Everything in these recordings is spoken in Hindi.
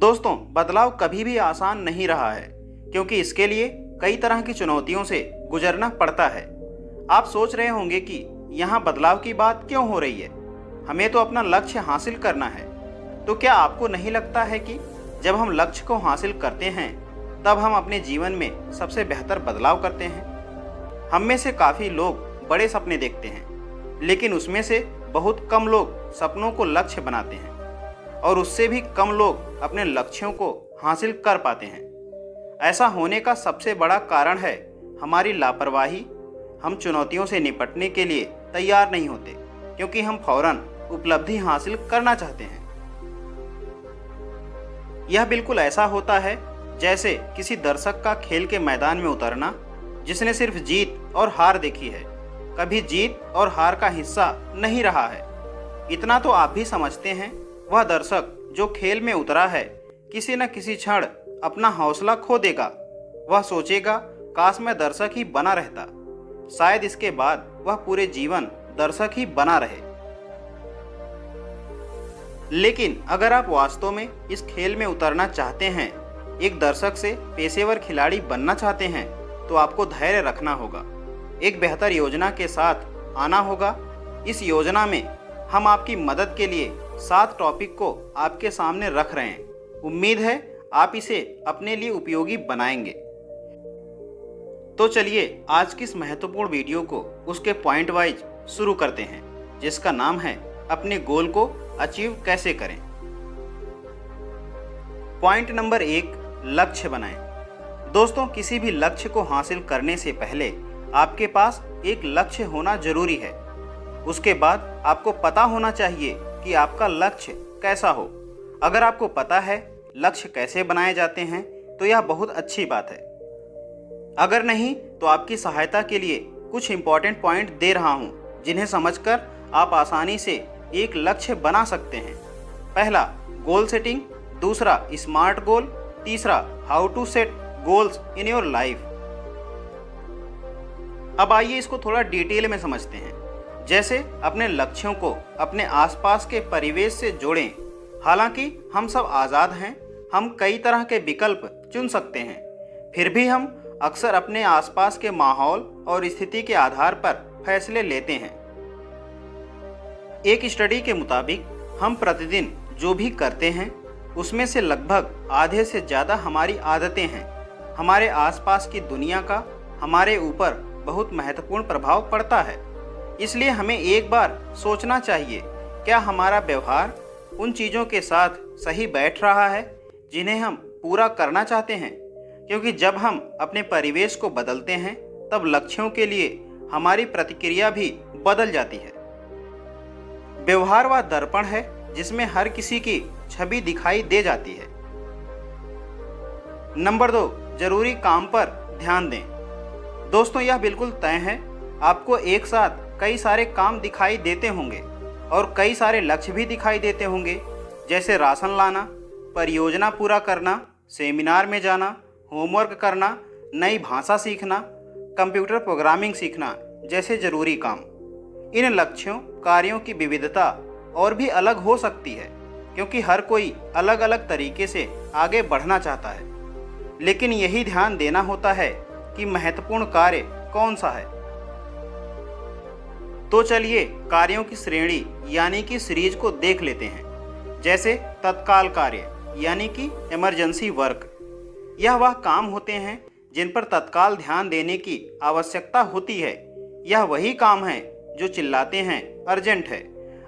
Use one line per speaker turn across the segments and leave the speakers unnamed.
दोस्तों, बदलाव कभी भी आसान नहीं रहा है क्योंकि इसके लिए कई तरह की चुनौतियों से गुजरना पड़ता है। आप सोच रहे होंगे कि यहाँ बदलाव की बात क्यों हो रही है, हमें तो अपना लक्ष्य हासिल करना है। तो क्या आपको नहीं लगता है कि जब हम लक्ष्य को हासिल करते हैं तब हम अपने जीवन में सबसे बेहतर बदलाव करते हैं? हम में से काफ़ी लोग बड़े सपने देखते हैं, लेकिन उसमें से बहुत कम लोग सपनों को लक्ष्य बनाते हैं और उससे भी कम लोग अपने लक्ष्यों को हासिल कर पाते हैं। ऐसा होने का सबसे बड़ा कारण है हमारी लापरवाही। हम चुनौतियों से निपटने के लिए तैयार नहीं होते क्योंकि हम फौरन उपलब्धि हासिल करना चाहते हैं। यह बिल्कुल ऐसा होता है जैसे किसी दर्शक का खेल के मैदान में उतरना जिसने सिर्फ जीत और हार देखी है, कभी जीत और हार का हिस्सा नहीं रहा है। इतना तो आप भी समझते हैं, वह दर्शक जो खेल में उतरा है किसी न किसी क्षण अपना हौसला खो देगा। वह सोचेगा, काश मैं दर्शक ही बना रहता। शायद इसके बाद वह पूरे जीवन दर्शक ही बना रहे। लेकिन अगर आप वास्तव में इस खेल में उतरना चाहते हैं, एक दर्शक से पेशेवर खिलाड़ी बनना चाहते हैं, तो आपको धैर्य रखना होगा। एक बेहतर योजना के साथ आना होगा। इस योजना में हम आपकी मदद के लिए 7 टॉपिक को आपके सामने रख रहे हैं। उम्मीद है आप इसे अपने लिए उपयोगी बनाएंगे। तो चलिए आज की इस महत्वपूर्ण वीडियो को उसके पॉइंट वाइज शुरू करते हैं, जिसका नाम है अपने गोल को अचीव कैसे करें। पॉइंट नंबर 1, लक्ष्य बनाएं। दोस्तों, किसी भी लक्ष्य को हासिल करने से पहले आपके पास एक लक्ष्य होना जरूरी है। उसके बाद आपको पता होना चाहिए कि आपका लक्ष्य कैसा हो। अगर आपको पता है लक्ष्य कैसे बनाए जाते हैं तो यह बहुत अच्छी बात है। अगर नहीं तो आपकी सहायता के लिए कुछ इंपॉर्टेंट पॉइंट दे रहा हूं, जिन्हें समझकर आप आसानी से एक लक्ष्य बना सकते हैं। पहला, गोल सेटिंग। दूसरा, स्मार्ट गोल। तीसरा, how to set goals in your life. अब आइए इसको थोड़ा डिटेल में समझते हैं। जैसे अपने लक्ष्यों को अपने आसपास के परिवेश से जोड़ें। हालांकि हम सब आज़ाद हैं, हम कई तरह के विकल्प चुन सकते हैं, फिर भी हम अक्सर अपने आसपास के माहौल और स्थिति के आधार पर फैसले लेते हैं। एक स्टडी के मुताबिक हम प्रतिदिन जो भी करते हैं उसमें से लगभग आधे से ज़्यादा हमारी आदतें हैं। हमारे आसपास की दुनिया का हमारे ऊपर बहुत महत्वपूर्ण प्रभाव पड़ता है। इसलिए हमें एक बार सोचना चाहिए, क्या हमारा व्यवहार उन चीज़ों के साथ सही बैठ रहा है जिन्हें हम पूरा करना चाहते हैं। क्योंकि जब हम अपने परिवेश को बदलते हैं तब लक्ष्यों के लिए हमारी प्रतिक्रिया भी बदल जाती है। व्यवहार वह दर्पण है जिसमें हर किसी की छवि दिखाई दे जाती है। नंबर 2, जरूरी काम पर ध्यान दें। दोस्तों, यह बिल्कुल तय है, आपको एक साथ कई सारे काम दिखाई देते होंगे और कई सारे लक्ष्य भी दिखाई देते होंगे, जैसे राशन लाना, परियोजना पूरा करना, सेमिनार में जाना, होमवर्क करना, नई भाषा सीखना, कंप्यूटर प्रोग्रामिंग सीखना जैसे ज़रूरी काम। इन लक्ष्यों कार्यों की विविधता और भी अलग हो सकती है क्योंकि हर कोई अलग अलग तरीके से आगे बढ़ना चाहता है। लेकिन यही ध्यान देना होता है कि महत्वपूर्ण कार्य कौन सा है। तो चलिए कार्यों की श्रेणी यानी कि सीरीज को देख लेते हैं। जैसे तत्काल कार्य यानी कि इमरजेंसी वर्क। यह वह काम होते हैं जिन पर तत्काल ध्यान देने की आवश्यकता होती है। यह वही काम है जो चिल्लाते हैं अर्जेंट है।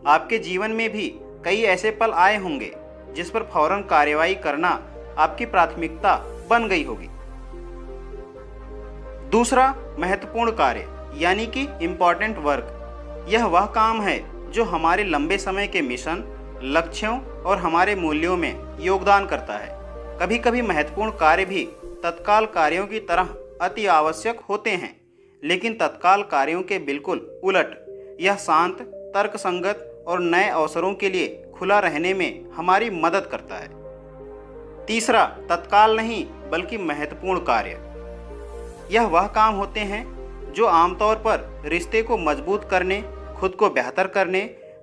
आपके जीवन में भी कई ऐसे पल आए होंगे जिस पर फौरन कार्रवाई करना आपकी प्राथमिकता बन गई होगी। दूसरा, महत्वपूर्ण कार्य यानी कि इम्पॉर्टेंट वर्क। यह वह काम है जो हमारे लंबे समय के मिशन, लक्ष्यों और हमारे मूल्यों में योगदान करता है। कभी कभी महत्वपूर्ण कार्य भी तत्काल कार्यों की तरह अति आवश्यक होते हैं, लेकिन तत्काल कार्यों के बिल्कुल उलट यह शांत, तर्कसंगत और नए अवसरों के लिए खुला रहने में हमारी मदद करता है। तीसरा, तत्काल नहीं बल्कि महत्वपूर्ण कार्य। यह वह काम होते हैं जो आमतौर पर रिश्ते को मजबूत करने, खुद को बेहतर करने,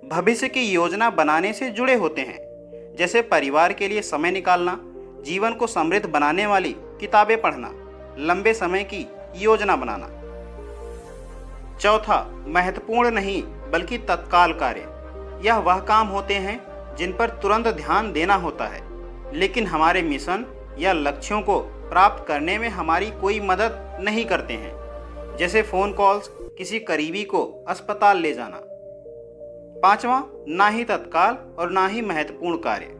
भविष्य की योजना बनाने से जुड़े होते हैं। जैसे परिवार के लिए समय निकालना, जीवन को समृद्ध बनाने वाली किताबें पढ़ना, लंबे समय की योजना बनाना। चौथा, महत्वपूर्ण नहीं बल्कि तत्काल कार्य। यह वह काम होते हैं जिन पर तुरंत ध्यान देना होता है, लेकिन हमारे मिशन या लक्ष्यों को प्राप्त करने में हमारी कोई मदद नहीं करते हैं, जैसे फ़ोन कॉल्स, किसी करीबी को अस्पताल ले जाना। पांचवा, ना ही तत्काल और ना ही महत्वपूर्ण कार्य।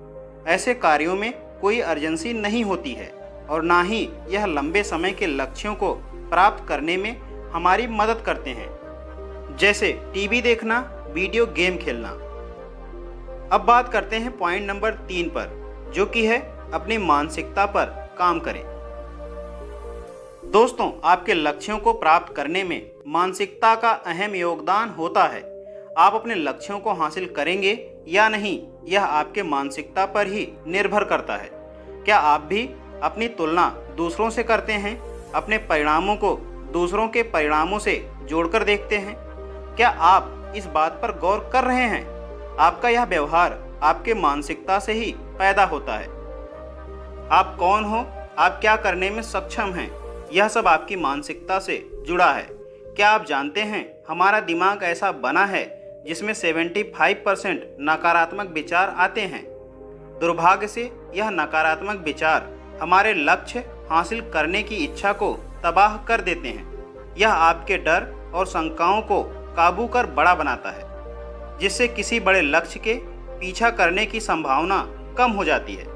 ऐसे कार्यों में कोई अर्जेंसी नहीं होती है और ना ही यह लंबे समय के लक्ष्यों को प्राप्त करने में हमारी मदद करते हैं, जैसे टीवी देखना, वीडियो गेम खेलना। अब बात करते हैं पॉइंट नंबर 3 पर, जो कि है अपनी मानसिकता पर काम करें। दोस्तों, आपके लक्ष्यों को प्राप्त करने में मानसिकता का अहम योगदान होता है। आप अपने लक्ष्यों को हासिल करेंगे या नहीं, यह आपके मानसिकता पर ही निर्भर करता है। क्या आप भी अपनी तुलना दूसरों से करते हैं? अपने परिणामों को दूसरों के परिणामों से जोड़कर देखते हैं? क्या आप इस बात पर गौर कर रहे हैं? आपका यह व्यवहार आपके मानसिकता से ही पैदा होता है। आप कौन हो, आप क्या करने में सक्षम हैं, यह सब आपकी मानसिकता से जुड़ा है। क्या आप जानते हैं, हमारा दिमाग ऐसा बना है जिसमें 75% नकारात्मक विचार आते हैं। दुर्भाग्य से यह नकारात्मक विचार हमारे लक्ष्य हासिल करने की इच्छा को तबाह कर देते हैं। यह आपके डर और शंकाओं को काबू कर बड़ा बनाता है, जिससे किसी बड़े लक्ष्य के पीछा करने की संभावना कम हो जाती है।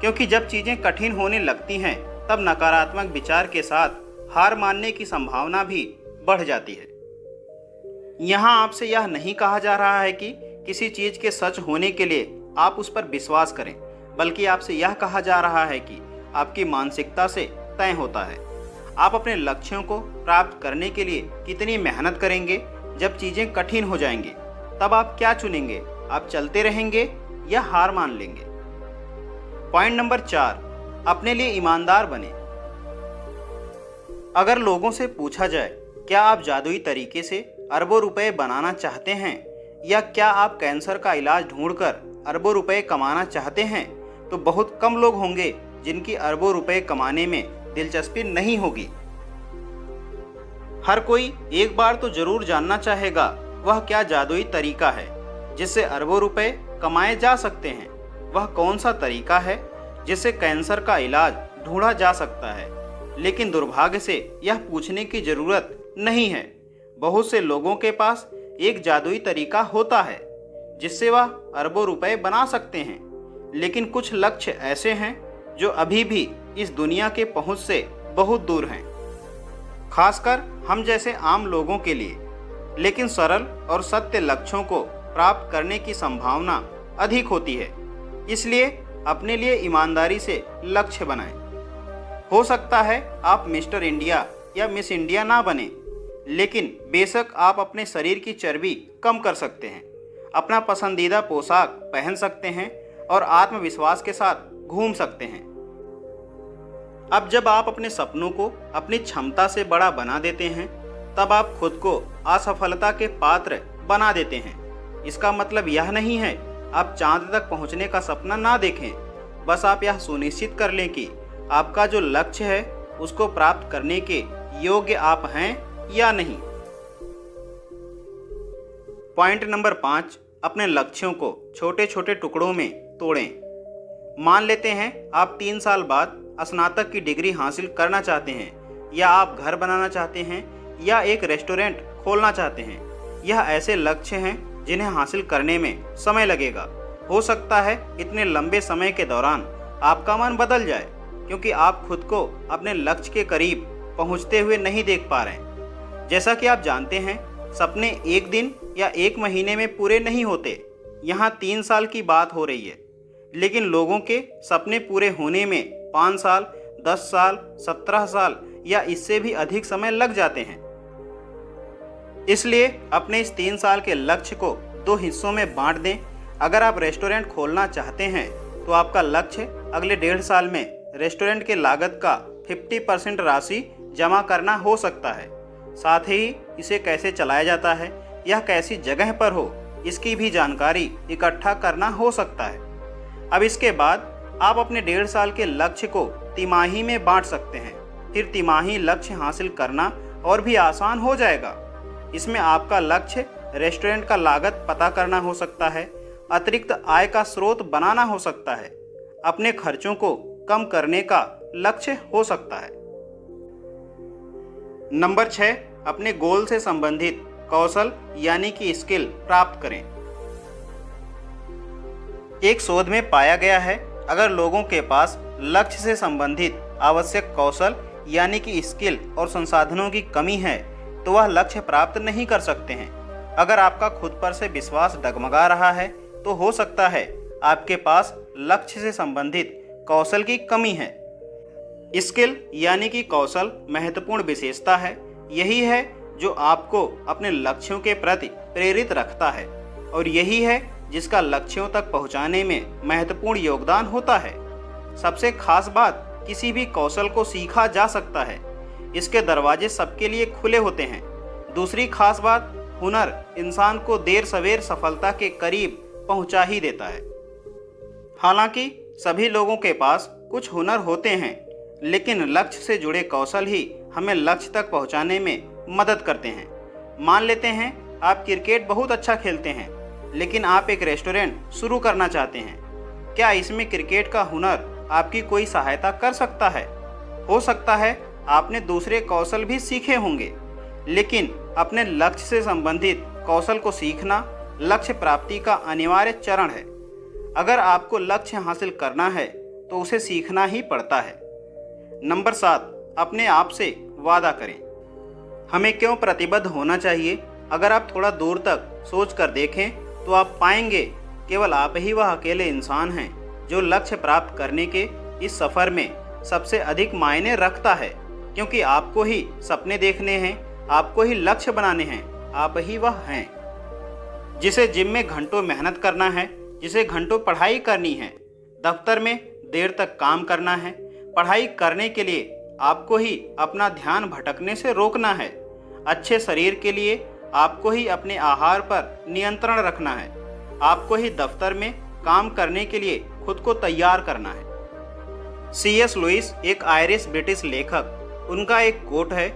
क्योंकि जब चीज़ें कठिन होने लगती हैं, तब नकारात्मक विचार के साथ हार मानने की संभावना भी बढ़ जाती है। यहाँ आपसे यह नहीं कहा जा रहा है कि किसी चीज़ के सच होने के लिए आप उस पर विश्वास करें, बल्कि आपसे यह कहा जा रहा है कि आपकी मानसिकता से तय होता है आप अपने लक्ष्यों को प्राप्त करने के लिए कितनी मेहनत करेंगे। जब चीज़ें कठिन हो जाएंगी, तब आप क्या चुनेंगे? आप चलते रहेंगे या हार मान लेंगे? पॉइंट नंबर 4, अपने लिए ईमानदार बने। अगर लोगों से पूछा जाए, क्या आप जादुई तरीके से अरबों रुपए बनाना चाहते हैं, या क्या आप कैंसर का इलाज ढूंढकर अरबों रुपए कमाना चाहते हैं, तो बहुत कम लोग होंगे जिनकी अरबों रुपए कमाने में दिलचस्पी नहीं होगी। हर कोई एक बार तो जरूर जानना चाहेगा, वह क्या जादुई तरीका है जिससे अरबों रुपए कमाए जा सकते हैं। वह कौन सा तरीका है जिससे कैंसर का इलाज ढूंढा जा सकता है। लेकिन दुर्भाग्य से यह पूछने की जरूरत नहीं है। बहुत से लोगों के पास एक जादुई तरीका होता है जिससे वह अरबों रुपए बना सकते हैं, लेकिन कुछ लक्ष्य ऐसे हैं जो अभी भी इस दुनिया के पहुंच से बहुत दूर हैं, खासकर हम जैसे आम लोगों के लिए। लेकिन सरल और सत्य लक्ष्यों को प्राप्त करने की संभावना अधिक होती है, इसलिए अपने लिए ईमानदारी से लक्ष्य बनाएं। हो सकता है आप मिस्टर इंडिया या मिस इंडिया ना बने, लेकिन बेशक आप अपने शरीर की चर्बी कम कर सकते हैं, अपना पसंदीदा पोशाक पहन सकते हैं और आत्मविश्वास के साथ घूम सकते हैं। अब जब आप अपने सपनों को अपनी क्षमता से बड़ा बना देते हैं, तब आप खुद को असफलता के पात्र बना देते हैं। इसका मतलब यह नहीं है आप चांद तक पहुंचने का सपना ना देखें, बस आप यह सुनिश्चित कर लें कि आपका जो लक्ष्य है उसको प्राप्त करने के योग्य आप हैं या नहीं। पॉइंट नंबर 5, अपने लक्ष्यों को छोटे छोटे टुकड़ों में तोड़ें। मान लेते हैं आप 3 साल बाद स्नातक की डिग्री हासिल करना चाहते हैं, या आप घर बनाना चाहते हैं, या एक रेस्टोरेंट खोलना चाहते हैं। यह ऐसे लक्ष्य हैं जिन्हें हासिल करने में समय लगेगा। हो सकता है इतने लंबे समय के दौरान आपका मन बदल जाए, क्योंकि आप खुद को अपने लक्ष्य के करीब पहुंचते हुए नहीं देख पा रहे हैं। जैसा कि आप जानते हैं, सपने एक दिन या एक महीने में पूरे नहीं होते। यहाँ 3 साल की बात हो रही है, लेकिन लोगों के सपने पूरे होने में 5 साल, 10 साल, 17 साल या इससे भी अधिक समय लग जाते हैं। इसलिए अपने इस 3 साल के लक्ष्य को 2 हिस्सों में बांट दें। अगर आप रेस्टोरेंट खोलना चाहते हैं, तो आपका लक्ष्य अगले 1.5 साल में रेस्टोरेंट के लागत का 50% राशि जमा करना हो सकता है। साथ ही इसे कैसे चलाया जाता है, यह कैसी जगह पर हो, इसकी भी जानकारी इकट्ठा करना हो सकता है। अब इसके बाद आप अपने 1.5 साल के लक्ष्य को तिमाही में बांट सकते हैं। फिर तिमाही लक्ष्य हासिल करना और भी आसान हो जाएगा। इसमें आपका लक्ष्य रेस्टोरेंट का लागत पता करना हो सकता है, अतिरिक्त आय का स्रोत बनाना हो सकता है, अपने खर्चों को कम करने का लक्ष्य हो सकता है। नंबर 6, अपने गोल से संबंधित कौशल यानी कि स्किल प्राप्त करें। एक शोध में पाया गया है, अगर लोगों के पास लक्ष्य से संबंधित आवश्यक कौशल यानी कि स्किल और संसाधनों की कमी है तो वह लक्ष्य प्राप्त नहीं कर सकते हैं। अगर आपका खुद पर से विश्वास डगमगा रहा है तो हो सकता है आपके पास लक्ष्य से संबंधित कौशल की कमी है। स्किल यानी कि कौशल महत्वपूर्ण विशेषता है। यही है जो आपको अपने लक्ष्यों के प्रति प्रेरित रखता है और यही है जिसका लक्ष्यों तक पहुंचाने में महत्वपूर्ण योगदान होता है। सबसे खास बात, किसी भी कौशल को सीखा जा सकता है। इसके दरवाजे सबके लिए खुले होते हैं। दूसरी खास बात, हुनर इंसान को देर सवेर सफलता के करीब पहुंचा ही देता है। हालांकि सभी लोगों के पास कुछ हुनर होते हैं, लेकिन लक्ष्य से जुड़े कौशल ही हमें लक्ष्य तक पहुंचाने में मदद करते हैं। मान लेते हैं आप क्रिकेट बहुत अच्छा खेलते हैं, लेकिन आप एक रेस्टोरेंट शुरू करना चाहते हैं। क्या इसमें क्रिकेट का हुनर आपकी कोई सहायता कर सकता है? हो सकता है आपने दूसरे कौशल भी सीखे होंगे, लेकिन अपने लक्ष्य से संबंधित कौशल को सीखना लक्ष्य प्राप्ति का अनिवार्य चरण है। अगर आपको लक्ष्य हासिल करना है तो उसे सीखना ही पड़ता है। नंबर 7, अपने आप से वादा करें। हमें क्यों प्रतिबद्ध होना चाहिए? अगर आप थोड़ा दूर तक सोच कर देखें तो आप पाएंगे केवल आप ही वह अकेले इंसान हैं जो लक्ष्य प्राप्त करने के इस सफ़र में सबसे अधिक मायने रखता है, क्योंकि आपको ही सपने देखने हैं, आपको ही लक्ष्य बनाने हैं, आप ही वह हैं जिसे जिम में घंटों मेहनत करना है, जिसे घंटों पढ़ाई करनी है, दफ्तर में देर तक काम करना है। पढ़ाई करने के लिए आपको ही अपना ध्यान भटकने से रोकना है। अच्छे शरीर के लिए आपको ही अपने आहार पर नियंत्रण रखना है। आपको ही दफ्तर में काम करने के लिए खुद को तैयार करना है। C.S. लुइस एक आयरिश ब्रिटिश लेखक, उनका एक कोट है,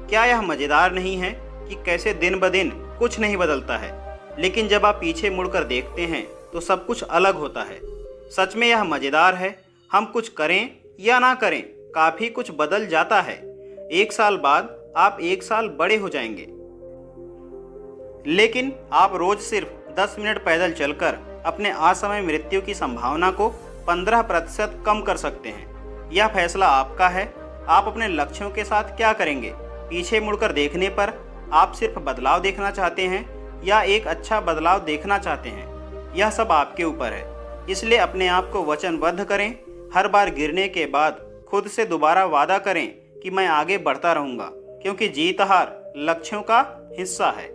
क्या यह मज़ेदार नहीं है कि कैसे दिन ब दिन कुछ नहीं बदलता है, लेकिन जब आप पीछे मुड़कर देखते हैं तो सब कुछ अलग होता है। सच में यह मज़ेदार है। हम कुछ करें या ना करें, काफ़ी कुछ बदल जाता है। 1 साल बाद आप 1 साल बड़े हो जाएंगे, लेकिन आप रोज सिर्फ 10 मिनट पैदल चलकर अपने असमय मृत्यु की संभावना को 15% कम कर सकते हैं। यह फैसला आपका है। आप अपने लक्ष्यों के साथ क्या करेंगे? पीछे मुड़कर देखने पर आप सिर्फ बदलाव देखना चाहते हैं या एक अच्छा बदलाव देखना चाहते हैं? यह सब आपके ऊपर है। इसलिए अपने आप को वचनबद्ध करें। हर बार गिरने के बाद खुद से दोबारा वादा करें कि मैं आगे बढ़ता रहूंगा, क्योंकि जीत हार लक्ष्यों का हिस्सा है।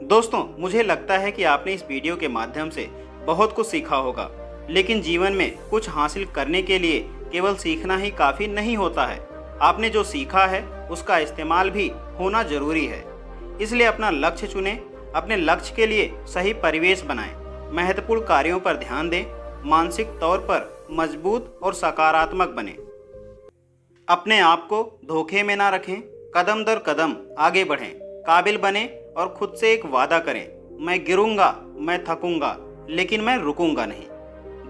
दोस्तों, मुझे लगता है कि आपने इस वीडियो के माध्यम से बहुत कुछ सीखा होगा, लेकिन जीवन में कुछ हासिल करने के लिए केवल सीखना ही काफ़ी नहीं होता है। आपने जो सीखा है उसका इस्तेमाल भी होना जरूरी है। इसलिए अपना लक्ष्य चुनें, अपने लक्ष्य के लिए सही परिवेश बनाएं, महत्वपूर्ण कार्यों पर ध्यान दें, मानसिक तौर पर मजबूत और सकारात्मक बने। अपने आप को धोखे में ना रखें, कदम दर कदम आगे बढ़ें, काबिल बने और खुद से एक वादा करें, मैं गिरूंगा, मैं थकूंगा, लेकिन मैं रुकूंगा नहीं।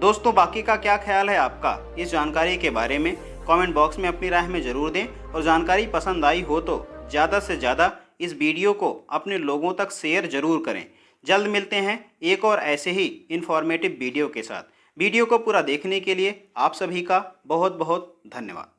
दोस्तों, बाकी का क्या ख्याल है आपका इस जानकारी के बारे में? कमेंट बॉक्स में अपनी राय में ज़रूर दें और जानकारी पसंद आई हो तो ज़्यादा से ज़्यादा इस वीडियो को अपने लोगों तक शेयर ज़रूर करें। जल्द मिलते हैं एक और ऐसे ही इन्फॉर्मेटिव वीडियो के साथ। वीडियो को पूरा देखने के लिए आप सभी का बहुत बहुत धन्यवाद।